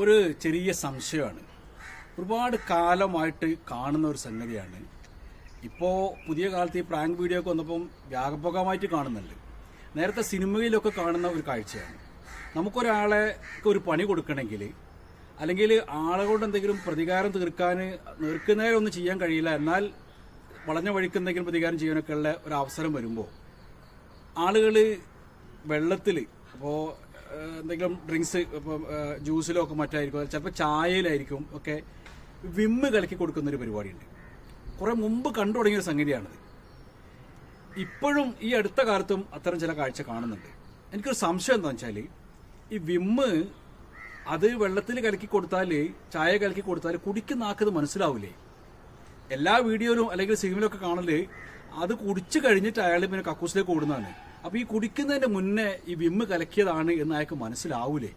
ഒരു ചെറിയ സംശയമാണ്. ഒരുപാട് കാലമായിട്ട് കാണുന്ന ഒരു സംഗതിയാണ്. ഇപ്പോൾ പുതിയ കാലത്ത് ഈ പ്രാങ്ക് വീഡിയോ ഒക്കെ വന്നപ്പം വ്യാപകമായിട്ട് കാണുന്നുണ്ട്. നേരത്തെ സിനിമയിലൊക്കെ കാണുന്ന ഒരു കാഴ്ചയാണ്. നമുക്കൊരാളെ ഒരു പണി കൊടുക്കണമെങ്കിൽ അല്ലെങ്കിൽ ആളുകളുടെ എന്തെങ്കിലും പ്രതികാരം നേർക്കുനേരെ ഒന്നും ചെയ്യാൻ കഴിയില്ല, എന്നാൽ വളഞ്ഞ വഴിക്ക് എന്തെങ്കിലും പ്രതികാരം ചെയ്യാനൊക്കെ ഉള്ള ഒരു അവസരം വരുമ്പോൾ ആളുകൾ വെള്ളത്തിൽ, അപ്പോൾ എന്തെങ്കിലും ഡ്രിങ്ക്സ്, ഇപ്പോൾ ജ്യൂസിലോ ഒക്കെ മറ്റായിരിക്കും, ചിലപ്പോൾ ചായയിലായിരിക്കും ഒക്കെ വിമ്മ് കലക്കി കൊടുക്കുന്നൊരു പരിപാടിയുണ്ട്. കുറേ മുമ്പ് കണ്ടു തുടങ്ങിയൊരു സംഗതിയാണിത്. ഇപ്പോഴും ഈ അടുത്ത കാലത്തും അത്തരം ചില കാഴ്ച കാണുന്നുണ്ട്. എനിക്കൊരു സംശയം എന്താണെന്ന് വെച്ചാൽ, ഈ വിമ്മ് അത് വെള്ളത്തിൽ കലക്കി കൊടുത്താൽ, ചായ കലക്കി കൊടുത്താൽ കുടിക്കുന്ന ആക്കത് മനസ്സിലാവില്ലേ? എല്ലാ വീഡിയോയിലും അല്ലെങ്കിൽ സിനിമയിലൊക്കെ കാണല് അത് കുടിച്ചു കഴിഞ്ഞിട്ട് അയാൾ പിന്നെ കക്കൂസിലേക്ക് ഓടുന്നതാണ്. അപ്പോൾ ഈ കുടിക്കുന്നതിന്റെ മുന്നേ ഈ വിമ്മ് കലക്കിയതാണ് എന്ന് അയാൾക്ക് മനസ്സിലാവൂലേ?